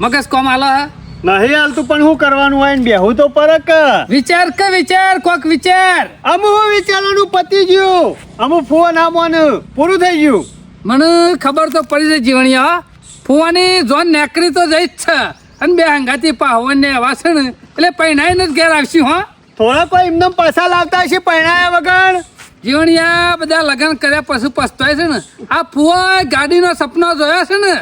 મગજ કોમ આલો હે નહીં હાલતું પણ શું કરવાનું હોય ને બેહું તો પરક વિચાર કોક વિચાર. અમુ હું વિચારવાનું પતી ગયું અમુ ફોન આમવાનું પૂરું થઈ ગયું. મને ખબર તો પડી જાય જીવણિયા ફુવાની જોન નેકરી તો જઈ જ છે અને બે હંગાતી પાવન ને એવા છે ને એટલે પૈણાઈને જ ઘેર આવશું હો. થોડા કોઈ એમને પૈસા લાવતા હશે પૈણાયા વગર. જીવણિયા બધા લગ્ન કર્યા પછી પસ્તાય છે ને આ ફુવા ગાડીનો સપનો જોયો છે ને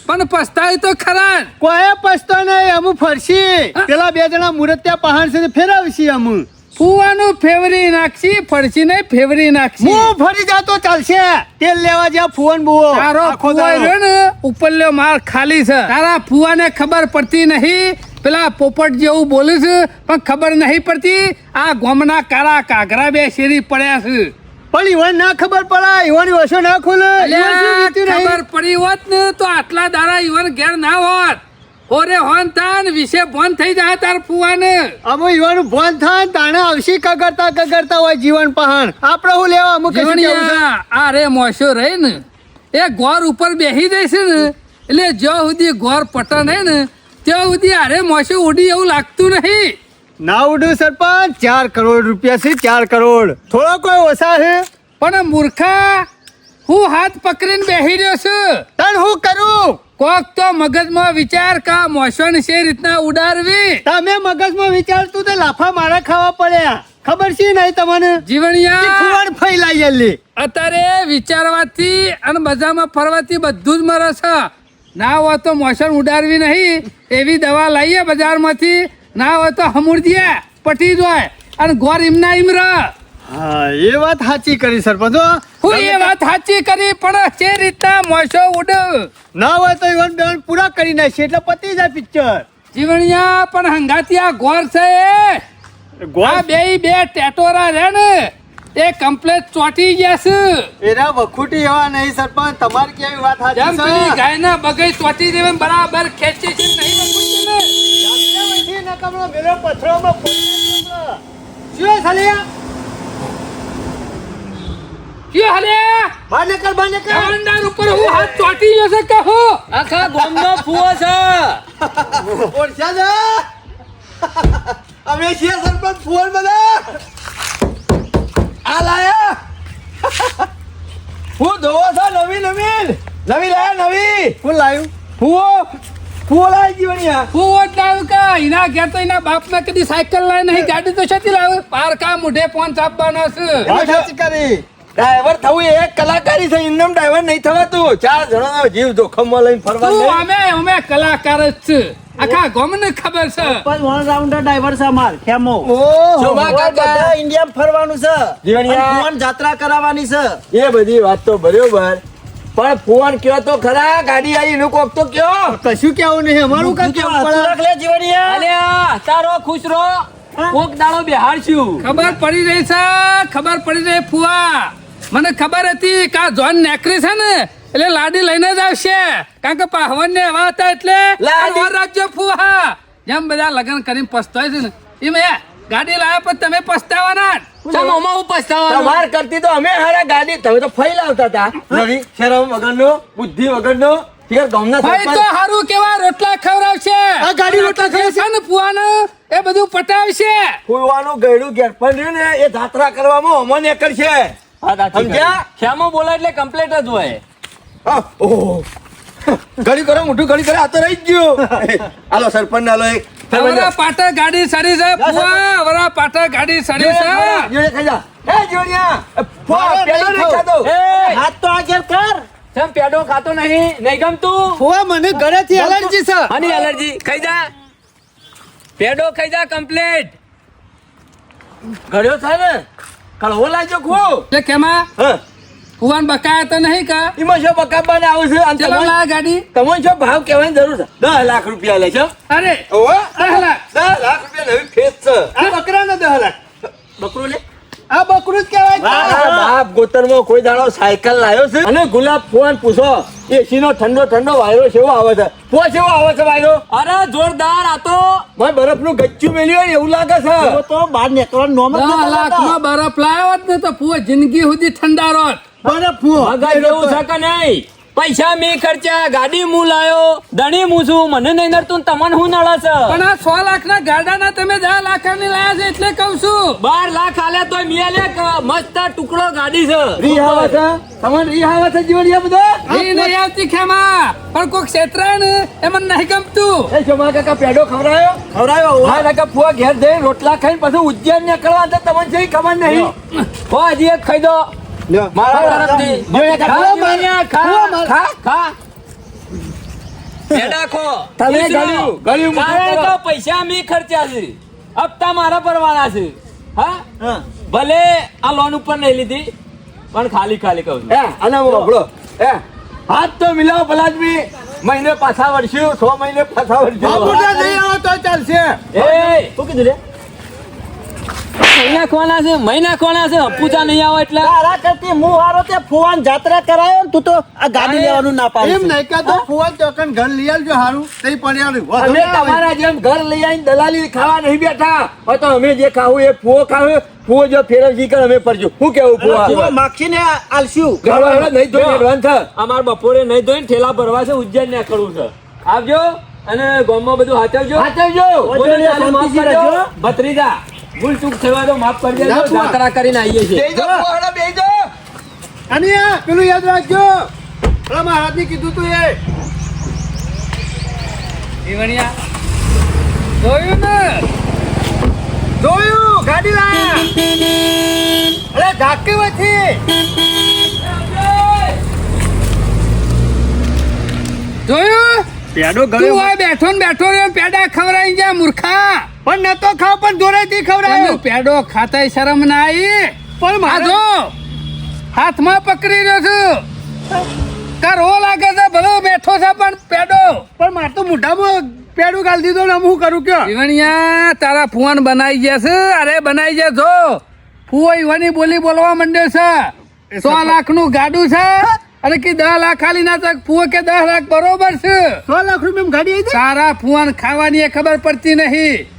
પણ પસ્તાય તો ખરા જ. કોઈ પસ્તો નહીં અમુ ફરશી પેલા બે જણા મુરત્યા પહાડ છે ફેરવશી અમુ. ફુવાનું ફેવરી નાખશી ફરશી નહીં ફેવરી નાખશી. હું ફરી જાતો ચાલશે તેલ લેવા જ્યાં ફુવન બુઓ તારો ફુવા રહ્યો ને ઉપરલ્યો માલ ખાલી છે. તારા ફુવાને ખબર પડતી નહીં પેલા પોપટ જેવું બોલે છે પણ ખબર નહીં પડતી આ ગોમના કાળા કાઘરા બે શેરી પડ્યા છે. પણ ઈવન ના ખબર પડે ઈવન વસો ના ખોલે. અલ્યા, ખબર પડી હોત ને તો આટલા દાડા ઈવન ઘેર ના હોત. ઓરે હોન થાય ને વિશે ભોન થઈ જાય તાર ફુવાને. અમુ ઈવન ભોન થાય ને તાણે આવશી કગરતા હોય જીવન પહાણ આપણે હું લેવા અમુક આ રે મોશો રહી ને એ ગોર ઉપર બેસી જાય છે ને એટલે જ્યાં સુધી ગોર પટા નહીં ને ત્યાં સુધી અરે મોશો ઉડી એવું લાગતું નહીં. ના ઉડું સરપંચ 4 કરોડ રૂપિયા છે 4 કરોડ થોડો કોઈ ઓછા છે. પણ મૂર્ખા હું હાથ પકડીને બેસી રહ્યો છું. તન હું કરું કોક તો મગજમાં વિચાર કા મોશોને છે રીતના ઉડાડવી. તમે મગજમાં વિચારતું તો લાફા મારા ખાવા પડ્યા ખબર છે નહીં તમને. જીવણિયા ફુવાન ફૈલાઈ ગયેલી અત્યારે વિચારવાથી અને બજારમાં ફરવાથી બધું જ મરે છે. ના હોય તો મોશન ઉડાડવી નહીં એવી દવા લાવીએ બજારમાંથી ના હોય તો હમુરદીએ પટી જાય અને ગોર ઇમના ઇમ રહ. હા એ વાત સાચી કરી સરપંચ હો. હું એ વાત સાચી કરી પણ જે રીતના મોશો ઉડ ના હોય તો ઈવન બેન પૂરા કરી નાખશે એટલે પતી જાય પિક્ચર. જીવણિયા પણ હંગાતી આ ગોર છે આ બે ટેટોરા રે ને એ કમ્પ્લેટ ચોટી ગયા છે. એના વખૂટી એવા નહીં સરપંચ તમારી કેવી વાત જેમ સાચી પેલી છે. ગાયના બગઈ ચોટી દેવે બરાબર ખેંચી છે નહીં વખૂટી ને. ક્યો હાલે જવાનદાર ઉપર હું હાથ ચોટી જશે કે હું આખા ગામનો ફુવો છે. અમે છીએ સરપંચ ફોન બધા આ લાયા હું ધોવો છો નવી લાયા નવી હું લાયું ફુવો લાવી જીવણિયા હું વોટ લાવ્યું કા એના ઘેર તો એના બાપને કદી સાયકલ લાવી નહીં ગાડી તો છતી લાવ્યું પારકા મુઢે ફોન છાપવાનો છે. વાત સાચી કરી. ડ્રાઈવર થવું એ એક કલાકારી છે. ઇન્દમ ડ્રાઈવર નહીં થવાતું. 4 જણાનો જીવ જોખમમાં લઈને ફરવા તું નહીં. અમે કલાકાર જ છે આખા ગામને ખબર છે. ઓલરાઉન્ડર ડ્રાઈવર છે અમાર ખેમો શોભા કાકા. બધા ઇન્ડિયા ફરવાનું છે જીવણિયા. અને ફોન જાત્રા કરાવવાની છે. એ બધી વાત તો બરોબર પણ ફોન કયો તો ખરા ગાડી આવી એનું કોક તો કયો. કશું કેવું નહીં અમારું કામ કેવું પડે. લે જીવણિયા અલ્યા તારો ખુશ રહો કોક દાડો બેહાડશું. ખબર પડી રહી છે ખબર પડી રહી ફુવા મને ખબર હતી કે આ જોન નેકરી છે ને એટલે લાડી લઈને જ આવશે કારણ કે પાહવન ને એવા હતા એટલે લાડી. લાડી રાખજો ફુવા જેમ બધા લગ્ન કરીને પસ્તાય છે ને એમ ગાડી લાવ્યા પછી તમે પસ્તાવાના જ. ચમોમાં હું પસ્તાવાનો. તમાર કરતી તો અમે હારા ગાડી તમે તો ફઈ લાવતા હતા. નવી શરમ વગરનો બુદ્ધિ વગરનો ફિર ગામના ભાઈ તો સરપંચ. હારું કેવા રોટલા ખવડાવશે આ ગાડી રોટલા ખવડાવશે? છે ને ફુવાને એ બધું પટાવશે. ફૂલવાનું ગયડું ઘેર પણ રહ્યું ને એ જાત્રા કરવામાં અમને કરશે. સમજ્યા? શ્યામો બોલા એટલે કમ્પ્લીટ જ હોય. હા, ઓહો. ઘડી કરો મોઢું ઘડી કરે આ તો રહી જ ગયું. હાલો સરપંચ હાલો એક વરા પાટે ગાડી સડી છે ફુવા વરા પાટે ગાડી સડી છે. જોડે ખાઈ જા. હે જોડિયા ફોન પેલો નહીં ખાતો. એ હાથ તો આગળ કર જેમ પેડો ખાતો નહીં ગમતું. ફુવા મને ઘરેથી એલર્જી છે. આની એલર્જી ખાઈ જા. પેડો ખાઈ જા કમ્પ્લીટ. ઘડ્યો થાય ને કળવો લાગ્યો ખો. એટલે કેમાં હા ફુવાન બકાયા તો નહીં કા એમાં શું બકાબાને આવું છે અને ચલો તમારે લા ગાડી તમને શું ભાવ કહેવાની જરૂર છે 10 લાખ રૂપિયા લે છે. અરે ઓહો 10 લાખ 10 લાખ રૂપિયા નવી ફેસ છે. આ બકરાનો 10 લાખ બકરું લે. આ બકરું જ કહેવાય. મારા બાપ ગોતરમાં કોઈ દાડો સાયકલ લાવ્યો છે અને ગુલાબ ફોન પૂછો એસી નો ઠંડો વાયરો કેવો આવે છે. ફો કેવો આવે છે વાયરો. અરે જોરદાર આ તો મને બરફનું ગચ્ચું મેલ્યું હોય ને એવું લાગે છે. તો બહાર નીકળવાનું નોમ જ 10 નતો લાખ લેતા. માં બરફ લાવ્યો હોત ને તો ફુવા જિંદગી સુધી ઠંડા રોત. બરફ ફુવો મગજ એવું છે કે નહીં પૈસા મેં ખર્ચ્યા ગાડી હું લાયો ધણી હું છું મને નહીં નડતું તમને હું નડે છે પણ આ 100 લાખના ગાડાના તમે 10 લાખની લાયા છે એટલે કહું છું 12 લાખ આલ્યા તોય મિયાલે મસ્ત ટુકડો ગાડી છે રી આવે છે તમને રી આવે છે જીવડિયા બધો એ નહીં આવતી ખેમા પણ કોઈ ક્ષેત્ર ને એ મને નહીં ગમતું એ શોભા કાકા પેડો ખવડાયો હા કાકા ફુવા ઘેર જઈને રોટલા ખાઈને પછી ઉજ્જૈન નીકળવા તો તમને છે ખબર નહીં હો હજી એક ખાઈ દો મારા તરફથી જો એક ખા માન્યા ખા ખા ખા પેડા ખો તમે ગળ્યું કારણ તો પૈસા મેં ખર્ચ્યા છે હપ્તા મારા ભરવાના છે હા ભલે આ લોન ઉપર નહીં લીધી પણ ખાલી ખાલી કહું છું એ અને બોલો એ હાથ તો મિલાવો પલાદમી મહિને પાછા વળશું 6 મહિને પાછા વળશું નહીં આવો તો ચાલશે એ શું કીધું રે મહિના ખોવાના છે હપ્પુચા નહીં આવો એટલે તારા કરતી હું હારો તે ફુવાન જાત્રા કરાયો ને તું તો આ ગાડી લેવાનું ના એમ પાડી નહીં કે તો ફુવા ચોકન ઘર લઈ આવજો હારું તઈ પડ્યાનું અમે તમારા જેમ ઘર લઈ આવીને દલાલી ખાવા નહીં બેઠા હોય તો અમે જે ખાવું એ ફુવો ખાવું ફુવો જો ફેરવજી કર અમે પરજો શું કેવું ફુવા માખી ને આલસ્યું ઘરવાળા નહીં જોઈને એડવાન્સ છે અમાર બપોરે નહીં ધોઈને ઠેલા ભરવા છે ઉજ્જૈન ને કરવું છે આવજો અને ગામમાં બધું હાચવજો સાચવજો બોલો ચાલુ માફ કરજો ભત્રીજા ભૂલ ચૂક થવા તો માફ કરી દેજો જાત્રા કરીને આવીએ છીએ અને આ પેલું યાદ રાખજો પેલા મહારાજને કીધું તું એ જીવણિયા જોયું ને જોયું ગાડી લાયા અરે ઝાકી વચ્ચે જોયું પેડો તું આ બેઠો ને બેઠો રહ્યો પેડા ખવડાવી ગયા મૂર્ખા પણ નતો ખાવ પણ જોરેથી તને ખવડાયો પેડો ખાતાય શરમ ના આવી પણ આ મારા જો હાથમાં પકડી રહ્યો છું તારો લાગે છે ભલો બેઠો છે પણ પેડો પણ માર તો મોઢામાં પેડું ગાલ દીધો ને હું કરું કયો જીવણિયા તારા ફુવાન બનાવી ગયા છે અરે બનાવી ગયા છો ફુવો ઈવાની બોલી બોલવા માંડ્યો છે 100 લાખનું ગાડું છે અને કે 10 લાખ ખાલી ના તક ફુવો કે 10 લાખ બરોબર છે 100 લાખ રૂપિયા ગાડી આવી તારા ફુવાન ખાવાની એ ખબર પડતી નહીં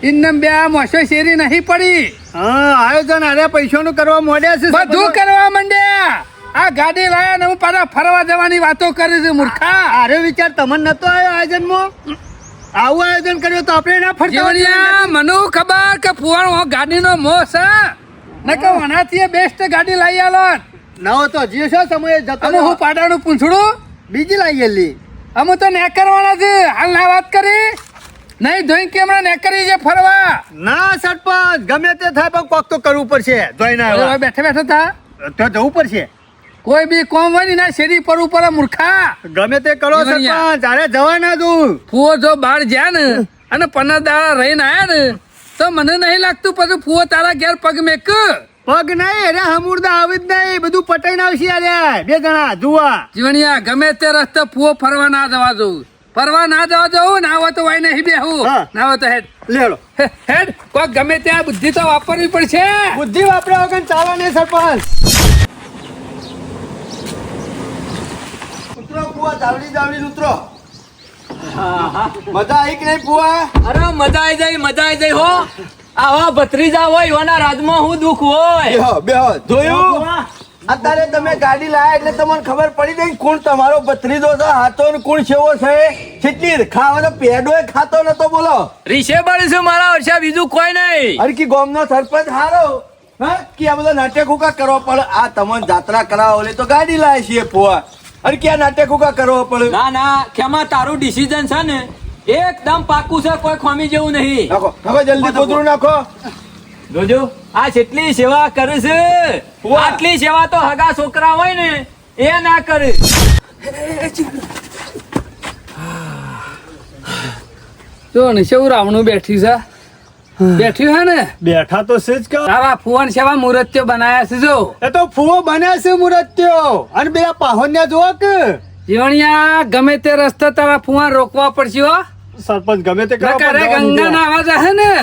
ઇન્નમ બે આ મોસો શેરી નહીં પડી હા આયોજન અરે પૈસાનું કરવા મોડ્યા છે બધું કરવા માંડ્યા આ ગાડી લાયા ને હું પાછા ફરવા જવાની વાતો કરી છે મૂર્ખા અરે વિચાર તમને નતો આવ્યો આયોજનમાં આવું આયોજન કર્યું તો આપણે ના ફરતા જીવણિયા મને ખબર કે ફુવાણ ગાડીનો મોહ છે ને કે વનાથી બેસ્ટ ગાડી લઈ આલો ના હોય તો હજી શું સમય જતો અમે હું પાડાનું પૂંછડું બીજી લાવી ગયેલી અમે તો ને કરવાના છે હાલ ના વાત કરી નહીં ધોઈ કે હમણાં ને કરી છે ફરવા ના સરપંચ ગમે તે થાય પણ કોક તો કરવું પડશે જોઈને હવે બેઠા બેઠા થા તો જવું પડશે કોઈ બી કોમ હોય ને ના શેરી પર ઉપર મૂર્ખા ગમે તે કરો જીવણિયા. સરપંચ અરે જવા ના દઉં ફુવો જો બહાર જ્યા ને અને 15 દાડા રહીને આયા ને તો મને નહીં લાગતું પછી ફુવો તારા ઘેર પગ મેક પગ નહીં અરે હમુરદા આવી જ નહીં બધું પટાઈને આવશે અરે બે જણા જુવા જીવણિયા ગમે તે રસ્તે ફુવો ફરવા ના જવા જવું ફરવા ના જવા જવું ના હોય તો વાય નહીં બેહું હા. ના હોય તો હેડ લેડો હેડ કોઈ ગમે ત્યાં બુદ્ધિ તો વાપરવી પડશે બુદ્ધિ વાપર્યા વગર ચાલે નહીં સરપંચ ઉતરો કુવા જાવડી જાવડી ઉતરો મજા આવી કે નહીં બુઆ અરે મજા આવી જાય હો આવા ભત્રીજા હોય એવાના રાજમાં હું દુઃખ હોય બેહો બેહો જોયું અત્યારે તમે ગાડી લાયા એટલે તમને ખબર પડી ગઈ કોણ તમારો ભત્રીજો છે હાથો ને કોણ છેવો છે કેટલી ખાવા તો પેડો ખાતો નતો બોલો રીશે બળીશું મારા વર્ષા બીજું કોઈ નહીં અરે કે ગામનો સરપંચ હારો હા કે આ બધા નાટક ઉકા કરવા પડે આ તમને જાત્રા કરાવો એટલે તો ગાડી લાય છે પોવા અરે કે આ નાટક ઉકા કરવા પડે ના ખેમા તારું ડિસિઝન છે ને એકદમ પાકું છે કોઈ ખોમી જેવું નહીં નાખો નાખો જલ્દી પોતરું નાખો જોજો આ જેટલી સેવા કરે છે આટલી સેવા તો હગા છોકરા હોય ને એ ના કરે જો ને શેવું રાવણું બેઠી છે બેઠ્યું હે ને બેઠા તો છે જ કે તારા ફુવાન સેવા મૂર્તિઓ બનાયા છે જો એ તો ફૂવો બન્યા છે મુરત્યો અને બે પાહોન્યા જોવો કે જીવણિયા ગમે તે રસ્તે તારા ફુવાન રોકવા પડશે હો સરપંચ ગમે તે નકર એ ગંગાના અવાજ હે ને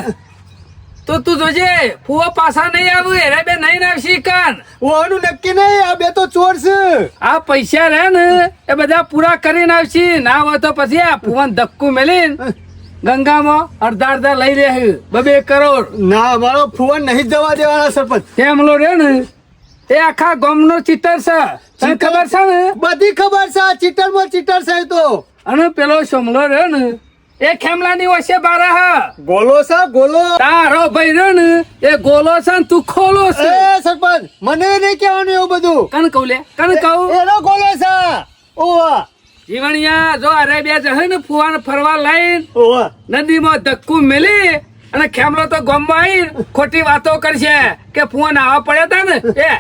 તો તું જોજે ફુવા પાછા નહીં આવું એરે બે નહીં આવશી કાન ઓનું નક્કી નહીં આ બે તો ચોર છે આ પૈસા રહે ને એ બધા પૂરા કરીને આવશી ના હોય તો પછી આ ફુવાન ધક્કું મેલીને ગંગામાં અડધા લઈ લે 2 કરોડ ના અમારો ફુવન નહીં જવા દેવાના સરપંચ તેમલો રે ને એ આખા ગામનો ચીટર છે તને ખબર છે ને બધી ખબર છે ચીટર માં ચીટર છે તો અને પેલો સમલો રહ્યો ને એ ખેમલાની વચ્ચે બારા હા ગોલો છે ગોલો તારો ભાઈ રહ્યો ને એ ગોલો છે ને તું ખોલો છે એ સરપંચ મને નહીં કહેવાનું એવું બધું કન કહું લે કન કહું એનો ગોલો છે ઓવા જીવણિયા જો અરે બે જશે ને ફુવાને ફરવા લઈને ઓવા નદીમાં ધક્કું મેલી અને ખેમલો તો ગામમાં આવી ખોટી વાતો કરશે કે ફુવા નાવા પડ્યા તા ને એ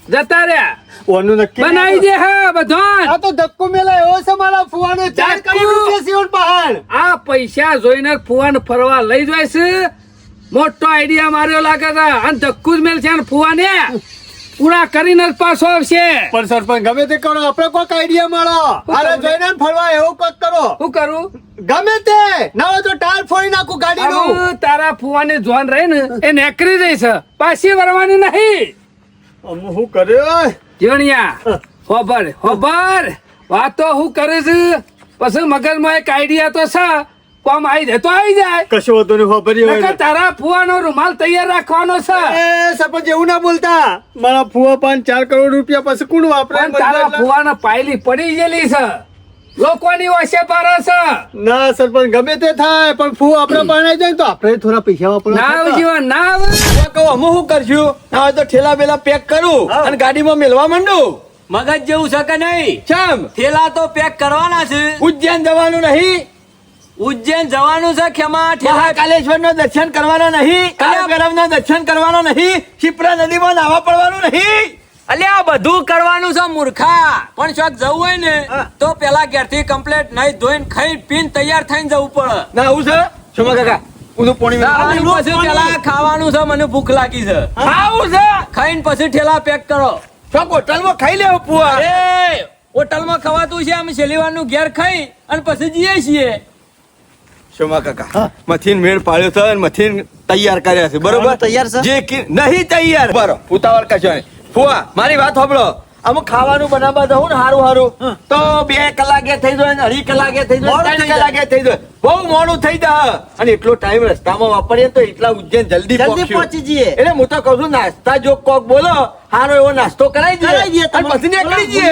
જતા રહ્યા ઓનું નક્કી બનાવી દે હા બધો આ તો ધક્કો મેલા એવો છે મારા ફુવાનો 4 કરોડ રૂપિયા સીવણ પહાડ આ પૈસા જોઈને ફુવાને ફરવા લઈ જાય છે મોટો આઈડિયા માર્યો લાગે છે અને ધક્કું જ મેલ છે ને ફુવાને પૂરા કરીને જ પાછો આવશે પણ સરપંચ ગમે તે કરો આપણે કોઈક આઈડિયા મળો આને જોઈને ફરવા એવું કોઈક કરો શું કરું ગમે તે ના હોય તો ટાયર ફોડી નાખું ગાડીનું હવે તારા ફુવાની જોન રહી ને એ નેકરી રહી છે પાછી વરવાની નહીં અમુ શું કર્યો જીવણિયા હોબર વાતો હું કરે છે પછી મગજમાં એક આઈડિયા તો છે કોમ આવી જાય તો આવી જાય કશો હતો ને ખબર નકર તારા ફુવાનો રૂમાલ તૈયાર રાખવાનો છે એ સરપંચ એવું ના બોલતા મારા ફુવા પાન 4 કરોડ રૂપિયા પછી કોણ વાપરે પણ તારા ફુવાને પાયલી પડી ગયેલી છે લોકોની વચ્ચે પારે છે ના સરપંચ ગમે તે થાય પણ ફુ આપણે બનાવી જાય તો આપણે થોડા પૈસા વાપરવા ના આવે જીવન ના આવે કહું અમે શું કરશું ના હોય તો ઠેલા બેલા પેક કરું અને ગાડીમાં મેલવા માંડું મગજ જેવું છે કે નહીં ચમ થેલા તો પેક કરવાના છે ઉજ્જૈન જવાનું નહીં ઉજ્જૈન જવાનું છે ખેમા ઠેલા મહાકાલેશ્વર નો દર્શન કરવાનો નહીં કાળભૈરવ નો દર્શન કરવાનો નહીં શિપ્રા નદીમાં નાવા પડવાનું નહીં અલ્યા આ બધું કરવાનું છે મૂર્ખા પણ શોખ જવું હોય ને તો પેલા ઘેરથી કમ્પ્લેટ નહીં ધોઈને ખાઈ પીને તૈયાર થઈને જવું પડે ના આવું છે શોમા કાકા હું પોણી ખાવાનું પછી પેલા ખાવાનું છે મને ભૂખ લાગી છે ખાવું છે ખાઈને પછી ઠેલા પેક કરો શોક હોટલમાં ખાઈ લેવું પુઆ એ હોટલમાં ખવાતું છે અમે શનિવારનું ઘેર ખાઈ અને પછી જઈએ છીએ શોમા કાકા મથીન મેળ પાડ્યો છે અને મથીન તૈયાર કર્યા છે બરોબર તૈયાર છે? જે નહીં તૈયાર બરો ઉતાવળ કશો નહીં ફુવા મારી વાત સાંભળો અમુક ખાવાનું બનાવવા જવું ને હારું હારું તો 2 કલાકે થઈ જાય ને 2.5 કલાકે થઈ જાય 3 કલાકે થઈ જાય બહુ મોડું થઈ જાય અને એટલો ટાઈમ રસ્તામાં વાપરીએ તો એટલા ઉજ્જૈન જલ્દી પહોંચી જઈએ એટલે હું તો કહું છું નાસ્તા જો કોક બોલો હારો એવો નાસ્તો કરાવી દઈએ અને પછી નીકળી જઈએ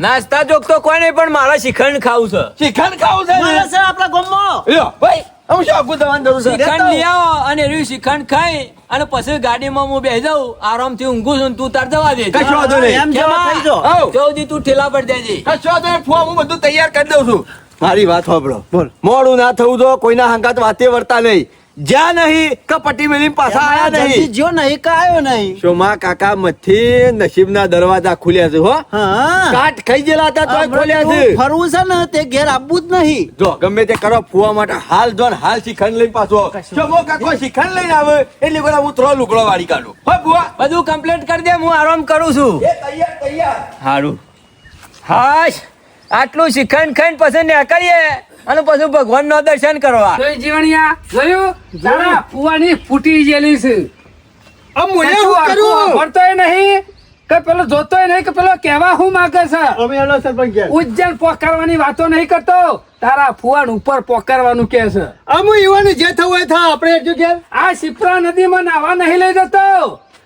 નાસ્તા જોગ તો કોઈ નહીં પણ મારા શ્રીખંડ ખાવું છે શ્રીખંડ ખાવું છે ને? આપણા ગામમાં લ્યો ભાઈ હું શું આખું દવાનું જરૂર છે શ્રીખંડ લઈ આવો અને એર્યું શ્રીખંડ ખાઈ અને પછી ગાડીમાં હું બેસી જાઉં આરામથી ઊંઘું છું ને તું તાર જવા દે કશો વાંધો નહીં એમ જેવા થઈ જાઓ. આવ. ચોથી તું ઠેલા પર દેજે કશો વાંધો નહીં ફુવા હું બધું તૈયાર કરી દઉં છું મારી વાત સાંભળો મોડું ના થવું તો કોઈના હંગાત વાતે વર્તા નહીં જ્યાં નહીં કપટી મેલી પાછા આયા જલ્દી નહીં જો નહીં કે આવ્યો નહીં શોમા કાકા મથી નસીબના દરવાજા ખુલ્યા છે હો હા કાટ ખાઈ ગયેલા હતા તોય ખોલ્યા છે ફરવું છે ને તે ઘેર આવવું જ નહીં જો ગમે તે કરો ફુવા માટે હાલ જો ને હાલ શ્રીખંડ લઈને પાછો શોમો કાકો શ્રીખંડ લઈને આવે એટલે બધા હું 3 લુગડો વાળી કાઢું હો ફુવા બધું કમ્પ્લીટ કરી દે હું આરામ કરું છું એ તૈયાર સારું હાશ આટલું શ્રીખંડ ખાઈને પછી નીકળીએ અને પછી ભગવાન નો દર્શન કરવા જોઈ જીવણિયા જોયું તારા ફુવાની ફૂટી ગયેલી છે આ મોને કશું હું આખું કરું વાપરતોય નહીં કે પેલો જોતોય નહીં કે પેલો કહેવા હું માંગે છે અમે એનો સરપંચ ગયા ઉજ્જૈન પોકારવાની વાતો નહીં કરતો તારા ફુવાન ઉપર પોકારવાનું કે છે અમુ યુવાની જે થવું હોય થા આપણે એટલું કે આ શિપ્રા નદીમાં નાવા નહીં લઈ જતો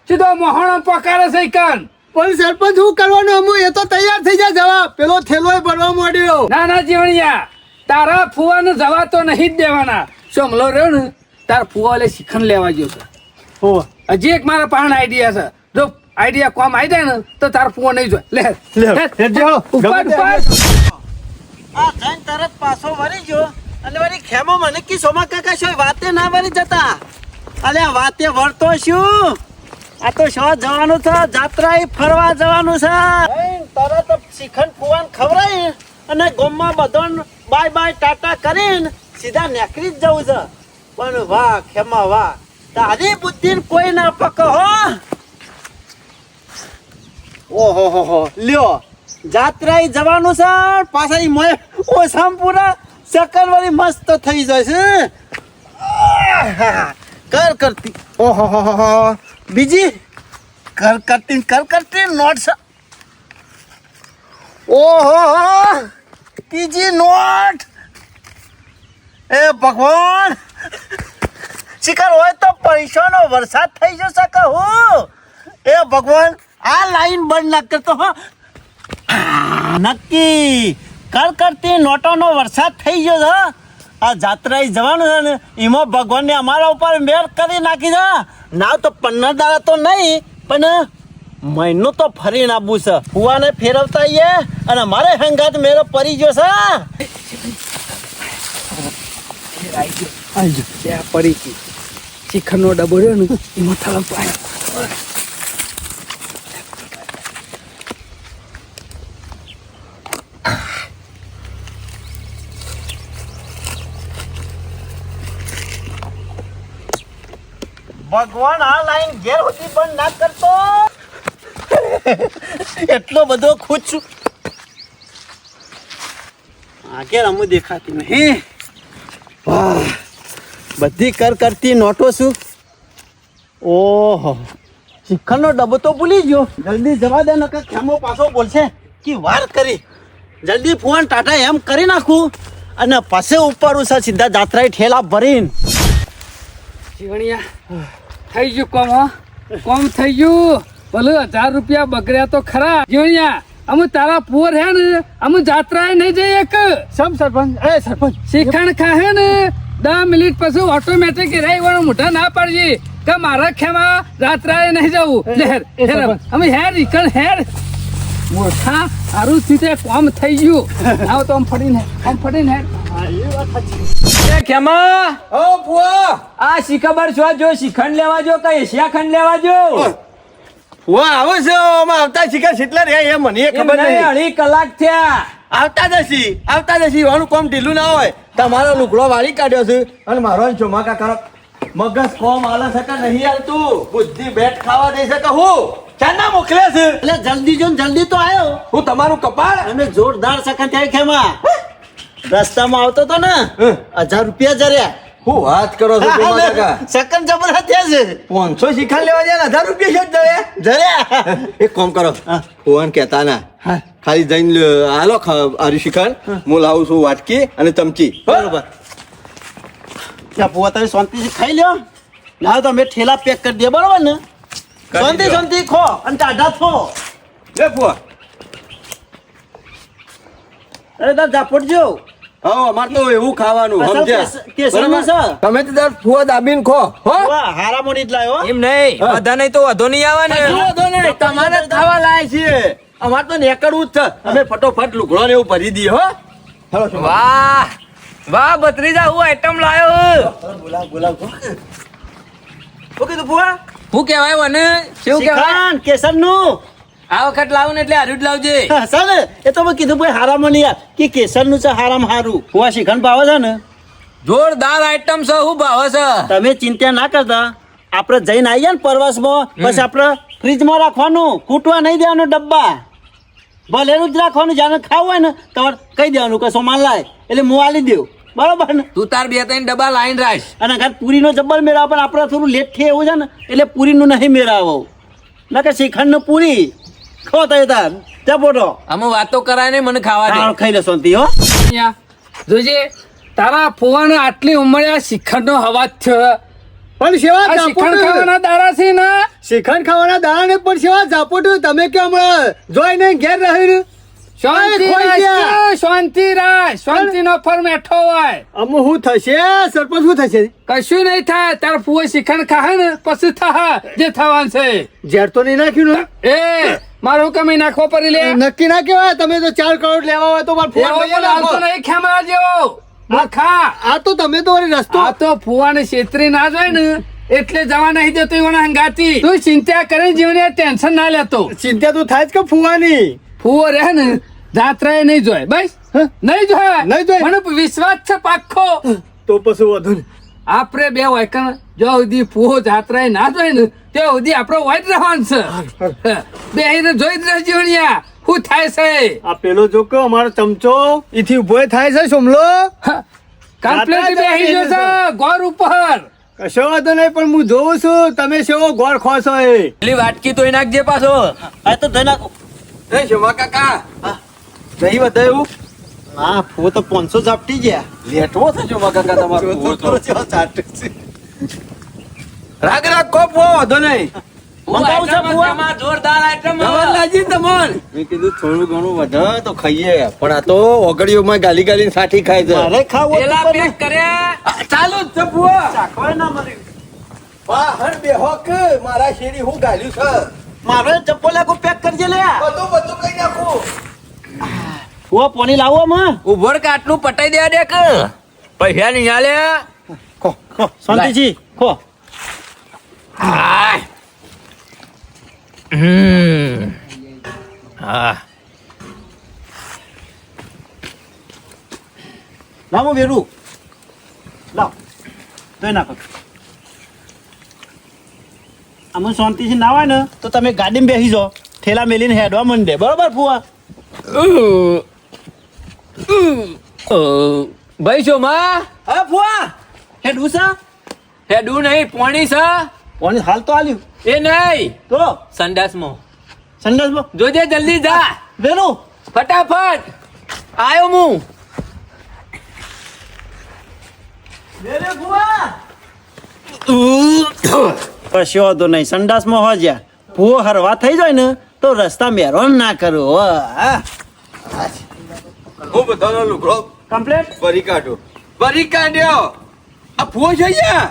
સીધો મોહણો પોકારે છે કન પણ સરપંચ શું કરવાનું અમુ એ તો તૈયાર થઈ જાય જવાબ પેલો થેલોય ભરવા માંડ્યો ના ના જીવણિયા તારા ફુવાને જવા તો નહીં જ દેવાના સોમલો રહ્યો ને તાર ફુવાલે શિખંડ લેવા ગયો છે હો હજી એક મારા પાસે આઈડિયા છે જો આઈડિયા કોમ આવી જાય ને તો તાર ફુવા નહીં જોય લે હેડજો. ઉપર ગમે તે. ઉપર આ જઈને તરત પાછો વળી ગયો અને વળી ખેમો મને કી સોમા કાકા શું વાતે ના વળી જતા અલે આ વાતે વળતો શું આ તો શો જવાનું છે જાત્રા ફરવા જવાનું છે તરત શ્રીખંડ ફુવાન ખવડાવી અને ગામમાં બધોન બાય બાય ટાટા કરીને સીધા નીકળી જ જવું છે પણ વાહ ખેમા વાહ તારી બુદ્ધિ કોઈ ના પક હો ઓહો હો લ્યો જાત્રા જવાનું છે પાછા ઈ મોય ઓસામ પૂરા ચક્કર વાળી મસ્ત થઈ જાય છે કર કરતી ઓહો હો બીજી કર કરતી નોટ છે ઓહો ત્રીજી નોટ એ ભગવાન શિકાર હોય તો પૈસાનો વરસાદ થઈ જશે કે હું એ ભગવાન આ લાઈન બંધ ના કરતો હો. નક્કી કરતી નોટોનો વરસાદ થઈ ગયો છે. આ જાત્રાએ જવાનું છે ને એમાં ભગવાનને અમારા ઉપર મેર કરી નાખી છે. ના તો 15 દાડા તો નહીં પણ મહિનો તો ફરીને આવવું છે. ફુવાને ફેરવતા આવીએ અને મારે હંગાત મેરો પડી ગયો છે. ત્યાં પડી ગઈ શિખરનો ડબ્બો રહ્યો ને એમાં થવા પાડ્યો. ભગવાન આ લાઈન ઘેર સુધી બંધ ના કરતો. એટલો બધો ખુશ છું. આગળ અમુ દેખાતી નહીં. વાહ, બધી કરતી નોટો છું. ઓહો, શિખરનો ડબ્બો તો ભૂલી ગયો. જલ્દી જવા દે નકર ખેમો પાછો બોલશે કે વાર કરી. જલ્દી ફોન ટાટા એમ કરી નાખું અને પછી ઉપરું છે સીધા જાત્રાએ ઠેલા ભરીને. જીવણિયા થઈ ગયું કોમ હો, કોમ થઈ ગયું. ભલે 1000 રૂપિયા બગડ્યા તો ખરા. જીવણિયા અમે તારા પૂર હે ને અમે જાત્રાએ નહીં જઈએ. એક સમ સરપંચ, એ સરપંચ શિખંડ ખાહે ને 10 મિનિટ પછી ઓટોમેટિક રહી વાળો મોઢા ના પાડજી કે મારા ખેમાં જાત્રાએ નહીં જવું. હેર હેર અમે હેર રીકણ હેર મોઢા સારું થયું કોમ થઈ ગયું. આવ તો આમ ફડીને હેર. એ ખેમા ઓ ફુવા આ શીખબર છો જો શિખંડ લેવા જો કે એશિયા ખંડ લેવા જો ફુવા આવો છો આમાં આવતા શિખર કેટલા રહ્યા એ મને ખબર નહીં. 2.5 કલાક થયા. આવતા જશી વાનું કોમ ઢીલું ના હોય. તમારો લુગડો વાળી કાઢ્યો છે અને મારો ચોમા કાકા મગજ કોમ આલે છે કે નહીં હાલતું. બુદ્ધિ બેટ ખાવા દે છે કે હું ચાના મોકલે છે. એટલે જલ્દી જો ને જલ્દી તો આવ્યો. હું તમારું કપાળ અમે જોરદાર સખત થાય ખેમા. રસ્તામાં આવતો તો ને 1000 રૂપિયા જર્યા. હું વાત કરો છો ચોમા કાકા? સકન જબર થયા છે. 500 શિખર લેવા જાય 1000 રૂપિયા છે જર્યા. એક કામ કરો ફુવાન કહેતા ના ખાલી જઈને હાલો આરી શિખર હું લાવું છું વાટકી અને ચમચી. બરોબર. ત્યાં પુઆ તમે શાંતિથી ખાઈ લ્યો. ના તો અમે ઠેલા પેક કરી દઈએ. બરોબર ને? શાંતિ ખો અને ટાઢા થો. લે ફુવા અરે તાર ઝાપડજો. હા અમાર તો એવું ખાવાનું અસલ સમજ્યા? કેસરનું છે. તમે તો તાર ફુવા દાબીને ખો હો. વાહ, હારા મોડી જ લાયો. એમ નહીં બધા નહીં તો વધો નહીં આવે ને. તમારે જ ખાવા લાય છે. અમાર તો નેકળવું જ છે. અમે ફટોફટ લુગડો ને એવું ભરી દઈએ હો. હાલો છો. વાહ વાહ ભત્રીજા હું આઈટમ લાયો. બોલાવ. શું કીધું પુઆ? હું કહેવાય મને શું કહેવાય શિખંડ, કેસરનું. આ વખત લાવું ને એટલે હારું જ લાવજે. હા, ચાલે. એ તો મેં કીધું ભાઈ હારા મને યાર કે કેસરનું છે હારામાં હારું. પુઆ શિખંડ ભાવે છે ને? જોરદાર આઈટમ છે હું ભાવે છે. તમે ચિંતા ના કરતા. આપણે જઈને આવીએ ને પ્રવાસમાં બસ આપણે ફ્રીજમાં રાખવાનું, ખૂટવા નહીં દેવાનું ડબ્બા. ભલેનું જ રાખવાનું. જાણે ખાવું હોય ને તમારે કહી દેવાનું કે સોમાન લાય એટલે હું આલી દેવું. બરોબર ને? તું તાર 2-3 ડબ્બા લાઈન રાખ. અને ઘર પૂરીનો જબ્બર મેળાવો પણ આપણે થોડું લેટ થઈ એવું છે ને એટલે પૂરીનું નહીં મેળાવો. ના કે શ્રીખંડ ને પૂરી ખો તો તાર ત્યાં બોટો અમે વાતો કરાય ને મને ખાવા દે. ખાઈ લે શાંતિ હો. અહીંયા જોજે તારા ફુવાને આટલી ઉંમરે આ શિખંડનો હવાજ થયો. પણ સેવા આ શિખંડ ખાવાના દાડા છે ને શિખંડ ખાવાના દાડા ને પણ સેવા ઝાપોટું તમે કે હમણાં જોઈને ઘેર રહીને શાંતિ ખોઈ ગયા. રાખ, શાંતિ રાખ. શાંતિનો ફર મેઠો હોય. અમુ શું થશે સરપંચ શું થશે કશું નહીં થાય. તારા ફુવા શિખંડ ખાહે ને પછી થા જે થવાનું છે. ઝેર તો નહીં નાખ્યું ને એ મારું કમી નાખવો પડી લે. નક્કી ના કેવાય તમે તો 4 કરોડ લેવા હોય તો મારે ફોન એવો લઈ બોલ નાખો. હાલતો નહીં ખેમા જેવો. મૂર્ખા. આ તો તમે તો વળી રસ્તો આ તો ફુવાને છેતરી ના જાય ને એટલે જવા નહીં દેતો એવાના હંગાતી. તું ચિંતા કરે જીવને ટેન્શન ના લેતો. ચિંતા તો થાય જ કે ફુવાની ફુવો રહે ને જાત્રાએ નહીં જોય બસ નહીં જોય. નહીં જોય. મને વિશ્વાસ છે પાક્કો. તો પછી વધુ ને આપણે બે વાયકણ જો સુધી ફુવો જાત્રાએ ના જોય ને ત્યાં સુધી આપણો વાઈટ રહેવાનું છે. બે જોઈ જ રહેજો જીવણિયા શું થાય છે. આ પેલો જોકો અમારો ચમચો ઈથી ઉભો થાય છે સોમલો કમ્પ્લીટ બેહી ગયો છે ગોર ઉપર. કશો વાંધો નહીં પણ હું જોઉં છું તમે સેવો ગોળ ખો છો એ પેલી વાટકી તોય નાખજે પાછો. આ તો ધોઈ નાખો. એ શોમા કાકા નહીં વધાયું હા, ફો તો 500 ઝાપટી ગયા. લેટવો છે શોમા કાકા તમારો ફુવો તો. રાગ કો ફો વાંધો નહીં મંગાવું છે ફુવા? આમાં જોરદાર આઈટમ ખબર લાગી તમોન મેં કીધું થોડું ઘણું વધે તો ખાઈએ પણ આ તો ઓગળીઓમાં ગાલી ગાલી સાઠી ખાય છે મારે ખાવું હતું પેલા પણ પેક કર્યા ચાલુ જ છે ફુવા ચાખવાય ના મળ્યું. બહાર બેહો કે મારા શેરી હું ગાલ્યું છે મારો ચપ્પલ આખું પેક કરજે લે. બધું કઈ નાખું ફુવા પાણી લાવો માં. ઉભર કે આટલું પટાઈ દે દે કે પૈસા નહીં આલે ખો શાંતિથી ખો. હા લાવો વેરું લાવ ધોઈ નાખો. આમાં શાંતિથી ના હોય ને તો તમે ગાડીમાં બેસી જાઓ, ઠેલા મેલીને હેડવા માંડે. બરોબર ફુવા? ભાઈ શું માં હા ફુવા હેડવું છે? હેડું નહીં પોણી છે પાણી હાલ તો આલ્યું એ નહીં તો સંડાસમાં સંડાસમાં જોજે જલ્દી જા વેરું. ફટાફટ આયો હું વેરે ફુવા કશો વાંધો નહીં. સંડાસમાં હો જ્યાં ભૂવો હરવા થઈ જાય ને તો રસ્તા મેરોન ના કરો. હું બધાનો લુગડો કમ્પ્લેટ ભરી કાઢું ભરી કાઢ્યો આ ફુવો છે અહીંયા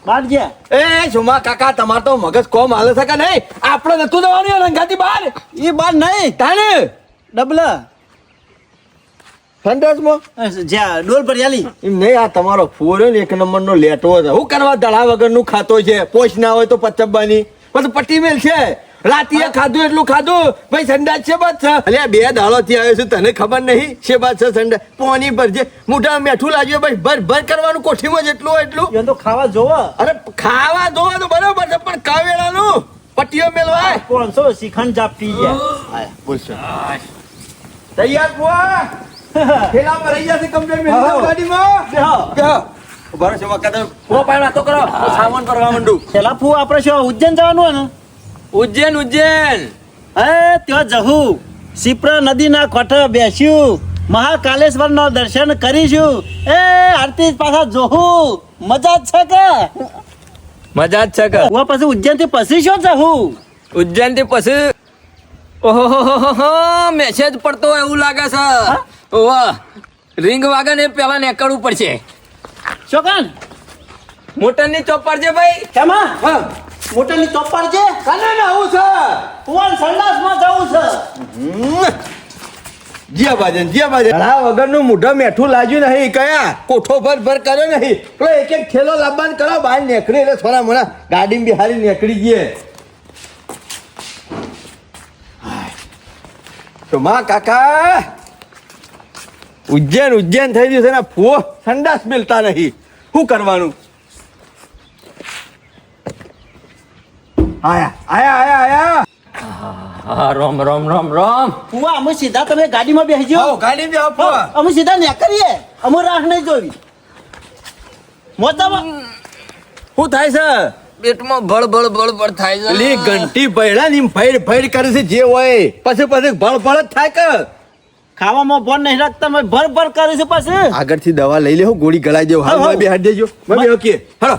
બાર જ્યાં એ સુમા કાકા તમાર તો મગજ કોમ હાલે છે કે નહીં આપણે નતું જવાનું યાર રંગાતી બહાર એ બાર નહીં તાને ડબલા સંડાસમાં જ્યાં ડોલ પર યાલી. એમ નહીં આ તમારો ફુવો રહ્યો ને એક નંબરનો લેટવો છે હું કરવા દડા વગરનું ખાતો છે પોચ ના હોય તો પચબ્બાની પછી પટ્ટી મેલ છે રાતીએ ખાધું એટલું ખાધું ભાઈ સંડાસ છે બાદ છે અલ્યા 2 દાડોથી આવ્યો છું તને ખબર નહીં છે બાદ છે સંડાસ પોની ભરજે મોઢા મેઠું લાગ્યું ભાઈ ભર કરવાનું કોઠીમાં જેટલું હોય એટલું એ તો ખાવા જોવો. અરે ખાવા ધોવા તો બરોબર છે પણ કાવેળાનું પટ્ટીઓ મેલવાય 500 શિખંડ જાપી ગયા. બોલશો તૈયાર બુઆ ખેલામાં રહી જશે કમ્પ્લેટ મેં હા. ગાડીમાં બેહો. બેહો ઉભા રહો શોભા કાકા ફો પાડ વાતો કરો હું સામાન ભરવા માંડું પેલા ફૂ આપણે શું ઉજ્જૈન જવાનું હોય ને ઉજ્જૈન ઉજ્જૈન ત્યાં જહું શિપ્રા નદીના કોઠે બેસ્યું મહાકાલેશ્વર નો દર્શન કરીશું. આરતી પાછા જોહું મજા જ છે કે મજા જ છે કે હું પછી ઉજ્જૈન થી પછી શું જહું. ઉજ્જૈન થી પછી ઓહો મેસેજ પડતો હોય એવું લાગે છે ઓહ રિંગ વાગે ને પેલા નીકળવું પડશે શોકાન મોટર ની ચોપર છે ભાઈ કેમાં મોટર ની ચોપર છે કાને ના આવું છે કુવાન સંડાસમાં જવું છે. જીયા બાજન ઘણા વગરનું મોઢા મેઠું લાગ્યું નહીં કયા કોઠો ભર કર્યો નહીં પેલો એક થેલો લાવવાનું કરો બહાર નીકળી એટલે થોડા મોડા ગાડી બિહારી નીકળી ગયે તો માં કાકા ઉજ્જૈન થઈ ગયું છે ને ફુઓ સંડાસ મિલતા નહીં શું કરવાનું આયા હા રોમ રોમ રોમ રોમ કુવા અમે સીધા તમે ગાડીમાં બેસી આવો જાઓ. ગાડી બી આપો અમે સીધા નીકળીએ. અમે રાહ નહીં જોવી. મોટામાં શું થાય છે પેટમાં બળ થાય પેલી ઘંટી ભયડા ની ભૈડ કરે છે જે હોય પછી ભળ જ થાય કે ખાવામાં ભર નહીં રાખતા મેં ભર કરીશું પછી. આગળથી દવા લઈ લેવું ગોળી ગળાઈ દેવું હાલ હા. બે હાથ દેજો મેં ઓકે હાલો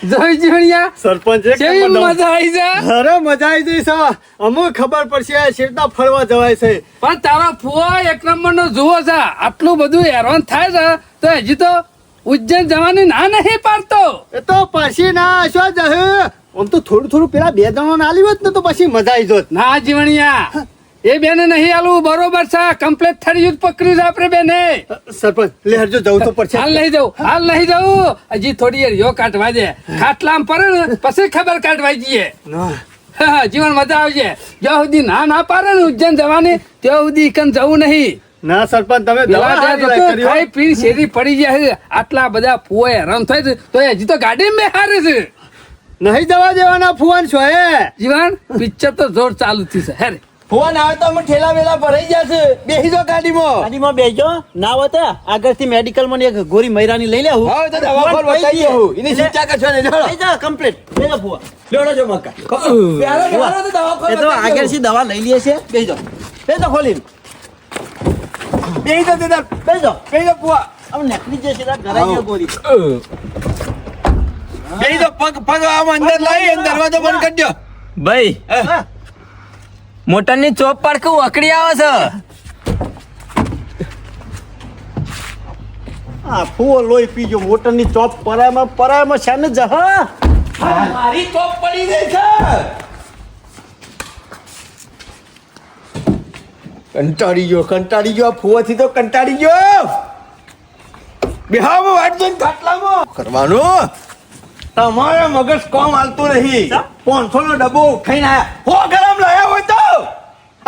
જોઈ જીવણિયા સરપંચ કેવી મજા આવી છે અરે મજા આવી જઈ છે અમુક ખબર પડશે શેરતા ફરવા જવાય છે પણ તારો ફુવા એક નંબર નો જુઓ છે આટલું બધું હેરાન થાય છે તો હજી તો ઉજ્જૈન જવાની ના નહીં પાડતો એ તો પછી ના શું જશે આમ તો થોડું પેલા 2 જણો ના આલી હોત ને તો પછી મજા આવી જોત. ના જીવણિયા એ બેને નહીં આલું બરોબર છે કમ્પ્લીટ થયું પકડ્યું છે આપણે બેને સરપંચ લેહરજો જવું તો પડશે. હાલ નહીં જવું હજી થોડી રિયો કાઢવા દે ખાટલામ પડે ને પછી ખબર કાઢવા જઈએ ના. જીવન મજા આવશે જ્યાં સુધી ના પાડે ને ઉજ્જૈન જવાની ત્યાં સુધી ઈકન જવું નહીં ના સરપંચ તમે દવા પેલા હારી ત્યાં તો કરી હો. ખાઈ પીને શેરી પડી જાય છે. આટલા બધા ફુવા હેરાન થાય છે તો હજી તો ગાડી બેહારે છે નહીં જવા દેવાના ફુવાન છો એ જીવન પિક્ચર તો જોર ચાલુ થયું છે હેરે ફોન આવે તો અમે ઠેલા વેલા ભરાઈ જશે બેસી જો ગાડીમાં ગાડીમાં બેસજો. ના હોય તો આગળથી મેડિકલમાં એક ગોરી મૈરાની લઈ લેવું. હવે તો દવા પર બતાવી દઉં એની ચિંતા કરશો ને લઈ જાઓ કમ્પ્લીટ. બેસો ફુવા. લેવડો જો મક્કા પ્યારો તો દવા પર એ તો આગળથી દવા લઈ લઈએ છે. બેસજો ખોલીને બેસી તો દેતા બેસજો. બેસી ફુવા આમ નીકળી જશે ઘરે ગોરી. બેહી દો, પગ આમ અંદર લાવી અને દરવાજો બંધ કરી દો. ભાઈ મોટરની ચોપ પર કે વકડી આવે છે. આ ફૂવો લોહી પીજો મોટરની ચોપ પરાયમાં છે ને જહા મારી ચોપ પડી ગઈ છે. કંટાળી ગયો આ ફુવાથી તો કંટાળી ગયો. બેહામાં વાટ જોઈને ખાટલામાં કરવાનું. તમારે મગજ કોમ હાલતું નહીં. 500 નો ડબ્બો ખાઈને આયા. 100 ગ્રામ લાયા હોય તો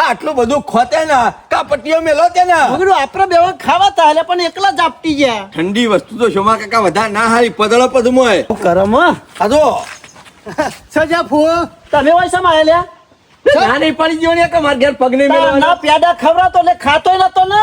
આટલું બધું ખોતે ના કા પટ્ટીઓ મેલો તે ના. મગરું આપણે બેવા ખાવા તાલે પણ એકલા જ આપટી ગયા ઠંડી વસ્તુ તો શોમા કાકા વધારે ના હારી પદળો પદમાં કરમ આ તો સજા ફૂવો તમે હોય શા આયા ના નહીં પડી ગયો ને કે માર ઘેર પગ નહીં લ્યા ના મેળવવાનો. પ્યાડા ખવડાતો એટલે ખાતોય નતો ને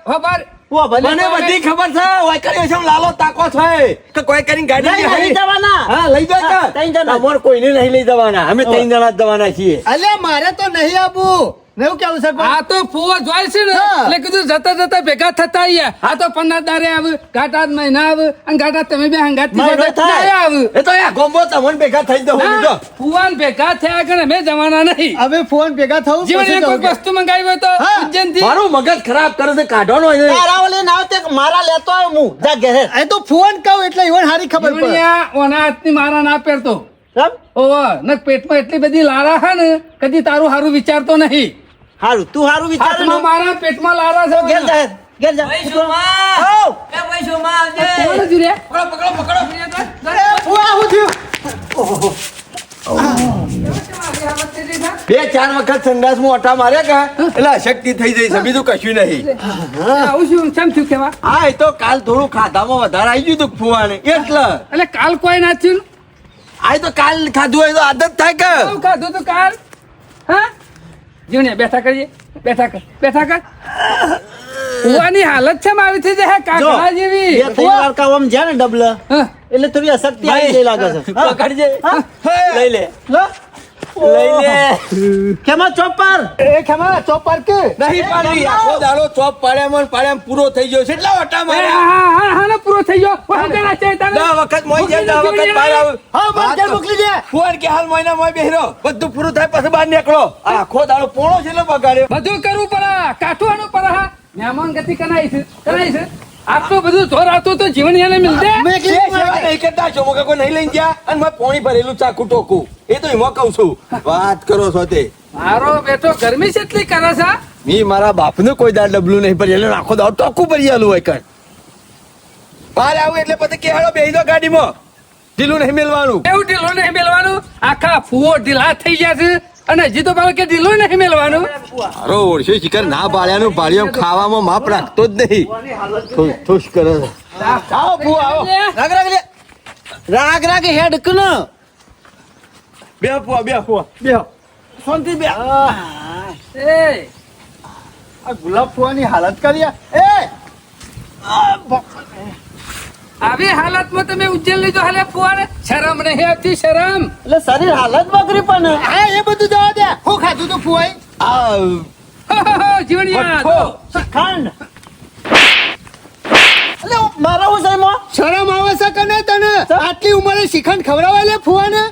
ખબર ફૂવો ભલે મને બધી ખબર છે ઓય કર્યો છે લાલો તાકો છે કે કોઈ કરીને ગાડી નહીં, લઈ નહીં જવાના. હા લઈ જાઓ હા, ત્રણ જણા. તમારે કોઈને નહીં લઈ જવાના અમે 3 જણા જ જવાના છીએ. અલ્યા મારે તો નહીં આપવું એવું કેવું સરપંચ આ તો ફુવો જોઈ છે ને હા. એટલે કીધું જતા જતા ભેગા થતા આયા. આ તો 15 દારે આવે ઘાટા મહિના આવે અને ઘાટા તમે બે હંગાતી મહિનો જતા થાય. ના આવે એ તો યા ગોમ્બો તમને ભેગા થઈ જવું લીધો. ફુવાન ભેગા થયા કે અમે જવાના નહીં. હવે ફોન ભેગા થવું જીવન પછી કોઈ જવું. વસ્તુ મંગાવી હોય તો હા. ઉજ્જૈનથી. મારું મગજ ખરાબ કરે છે કાઢવાનો છે. તારા ઓલે ના આવતે કે મારા લેતો આવ્યો હું જા ઘેર એ તો ફોન કહું એટલે ઈવન હારી ખબર પડે જીવણિયા ઓના હાથની મારા ના પહેરતો. કેમ ઓવો નક પેટમાં એટલી બધી લારા છે ને કદી તારું હારું વિચારતો નહીં. હારું તું હારું વિચાર હાથમાં મારા પેટમાં લારા ઘેર છે. જા ઘેર જા ભાઈ શોમા આવ. એ ભાઈ શોમા આવજે. કોણ હજુ રે? ફુવા હું થયું 2-4 વખત સંડાસમાં ઓટા માર્યા કા એટલે અશક્તિ થઈ જઈ છે બીજું કશું નહીં. આવું શું કેમ થયું કેવા? હા એ તો કાલ થોડું ખાધામાં વધારે આવી ગયું તું ફુવાને એટલે એટલે કાલ કોઈ ના થયું આ તો કાલ ખાધું હોય તો આદત થાય કે શું ખાધું તું કાલ? હા જીવણિયા બેઠા કરીએ બેઠા કર કુવાની હાલત છે આવી થઈ જાય જો કાગડા જેવી. બે ત્રણ વાર કામ આમ જ્યાં ને ડબલ હા. એટલે થોડી અશક્તિ આવી જાય લાગે છે હા? પકડજે હા? લઈ લે લો. લઈ લે. કેમાં ચોપર એ ખેમા ચોપર કે નહીં પાડવી આખો દાડો ચોપ પાડ્યામાં પૂરો થઈ ગયો છે એટલા ઓટા એ માર્યા. હા ને પૂરો થઈ ગયો વગર આ ચેતાને. 10 વખત મોઈ જાય 10 વખત બહાર આવે. હા મને ઘેર મોકલી દે ફુવાન કે હાલ મહિના મોય બેહરો બધું પૂરું થાય પછી બહાર નીકળો. આ આખો દાડો પોણો છે એટલે બગાડ્યો. બધું કરવું પડે કાઠવાનું પડે હા મહેમાન ગતિ કરાય છે આટલું બધું જોર આવતું તો જીવણિયાને મિલ દે. મેં એ કીધું સેવા નહીં કરતા છો મોકા કોઈ નહીં લઈને ગયા અને મેં પોણી ભરેલું ચાકુ ટોકું એ તો એમાં કહું છું વાત કરો છો તે મારો બેટો ગરમી છે એટલી કરે છે મી મારા બાપને કોઈ દાડ ડબલું નહીં ભરેલું આખો દાડો ટોકું ભરી આલું હોય કણ બહાર આવું એટલે પછી કે હેડો બેહી દો ગાડીમાં ઢીલું નહીં મેલવાનું. એવું ઢીલો નહીં મેલવાનું આખા ફુવો ઢીલા થઈ ગયા છે અને હજી તો પાછું કે ઢીલો નહીં મેલવાનું. મારો ઓળશે શિખર ના પાડ્યાનું પાડ્યો ખાવામાં માપ રાખતો જ નહીં ઠુસ કરે છે. આવો ફુવા આવો રાગ રાગ લે રાગ રાગ હેડ કન બે ફુવા બે શાંતિ બે એ આ ગુલાબ ફુવાની હાલત કરી એ આવી હાલતમાં તમે ઉજ્જૈન લીધો હાલે ફુવાને શરમ નહીં આવતી શરમ. એટલે શરીર હાલત બગડી પણ હા એ બધું જવા દે હું ખાધું તું ફુવાઈ આ જીવણિયા ભઠ્ઠો. ખાંડ એટલે મારા હું સાહેબ શરમ આવે છે કે નહીં તને આટલી ઉંમરે શિખંડ ખવડાવે લે ફુવાને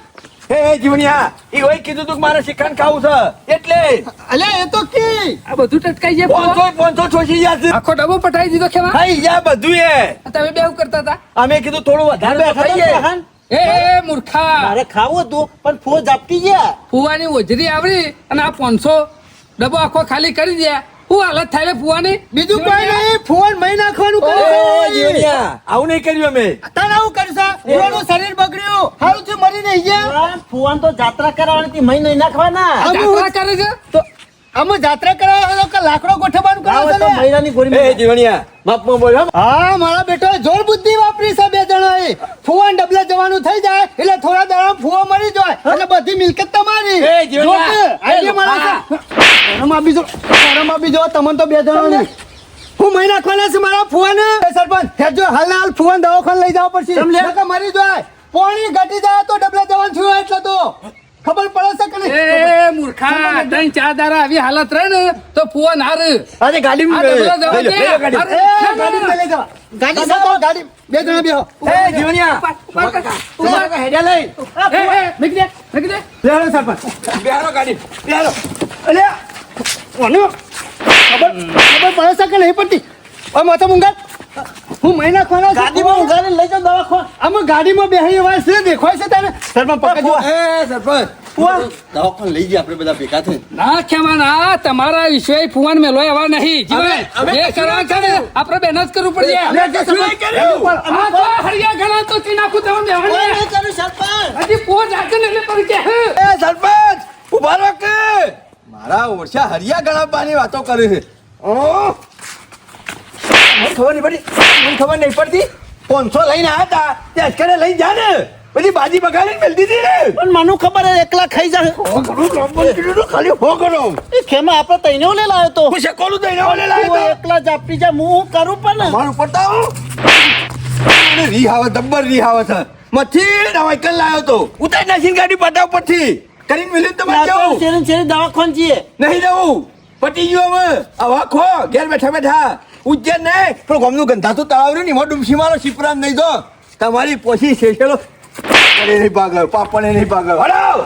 હે જીવણિયા ઈ હોય કીધું તું કે મારે શિખંડ ખાવું છે એટલે અલ્યા એ તો કે આ બધું ટટકાઈ જાય ફુવા. 500 છોસી જશે આખો ડબ્બો પટાઈ દીધો કેવા ખાઈ જા બધું એ તમે બે એવું કરતા હતા અમે કીધું થોડું વધારે તો ખાઈએ એ મૂર્ખા મારે ખાવું હતું પણ ફોજ આપતી ગયા ફુવાની ઓજરી આવડી અને આ 500 ડબ્બો આખો ખાલી કરી દે શું હાલત થાય લે ફુવાની. બીજું કોઈ નહીં ફોન મહી નાખવાનું ઓ કરે જીવણિયા આવું નહીં કર્યું અમે તને આવું કરશે ફુવાનું શરીર બગડ્યું હારું છે મરી નહીં ગયા ફુવાન તો જાત્રા કરાવવાની હતી મહિનો નાખવાના જાત્રા કરે છે તો અમે જાત્રા કરવા કે લાકડો ગોઠવવાનું કરો આવો છો તો ને? મહિનાની એ ગોળી જીવણિયા માપમાં બોલ હો. હા મારા બેટો જોર બુદ્ધિ વાપરી છે બે જણાએ ફુવાન ડબલે જવાનું થઈ જાય એટલે થોડા દાડા ફુવા મરી જાય એટલે બધી મિલકત તમારી એ જીવણિયા. જોકે, આઈડિયા મારા છે. શરમ આપી જો તમને તો બે જણાને હું મહી નાખવાના છે મારા ફુવાને એ સરપંચ હેજો હાલ ને હાલ ફુવાન દવાખાને લઈ જવા પડશે નકર મરી જાય પોણી ઘટી જાય તો ડબલે જવાનું થયું એટલે તો ખબર પડે છે કે નહીં? એ મૂર્ખા ત્રણ ચાર દાડા આવી હાલત રહે ને તો ફુવા ના રહે. અરે ગાડીમાં આ ડબલો જવા લઈ લો, દે. લઈ લો ગાડી. અરે, એ, ગાડીમાં લઈ જાઓ. ગાડી સાંભળો, ગાડી. બે જણા બેહો. એ જીવણિયા તમારા કાકા હેડ્યા લઈ મૂકી દે, મૂકી દે. બેહો સરપંચ. બેહારો ગાડી બેહારો. અલ્યા, ઓનું ખબર પડે છે કે નહીં પડતી? ઓય માથા મુંગા, હું મહિના ખોના છું. ગાડીમાં ઉઘાડીને લઈ જાઓ દવાખાને. આમાં ગાડીમાં બેહી એવા છે દેખાય છે તને? સરપંચ પકડજો. એ સરપંચ દવાખાને લઈ જઈએ આપણે બધા ભેગા થઈને. ના ખેમા ના તમારા વિષય ફુવાન મેલો એવા નહીં જીવન અમે જે કરવા છે ને આપણે બેન જ કરવું પડશે. લે, જે સરપંચ કર્યું. આ તો હરિયા ઘણા તો તી નાખું તમે કોઈ બેહવાને. નહીં કર્યું સરપંચ. હજી પોચ રાખીને એટલે પડી કે એ સરપંચ ઉભા રહો કે મારા ઓરછા હરિયા ગણાપાની વાતો કરે છે. ઓહ! મને ખબર નહીં પડી, મને ખબર નહીં પડતી. 500 લઈને આવ્યા હતા તે અચકડે લઈ જા ને બધી બાજી બગાડીને મેલ દીધી ને. પણ મને ખબર હે એકલા ખાઈ જાય. ખાલી હો કરો. એ ખેમા આપણે તઈને લે લાવ્યો તો. હું શેકોલું દઈને ઓલે લાવ્યો તું તો. એકલા જાપી જા હું કરું પણ મારું પટાવો રી આવે દબ્બર રી આવે છે મથી દવાઈ લાવ્યો તો ઉતારી નાખીને ગાડી પટાવ પરથી કરીને મિલી તમારે જવું શેરી શેરી દવાખાને જઈએ. નહીં જવું પટી ગયું હવે આવા ખો ઘેર બેઠા બેઠા ઉજ્જૈન નહીં પણ ગમનું ગંધાતું તળાવ રહ્યું ને એમાં ડૂમસી મારો શિપરામ નહીં તો તમારી પોસી શેષેલો નહીં ભાગ પાપણે નહીં ભાગ હડાવ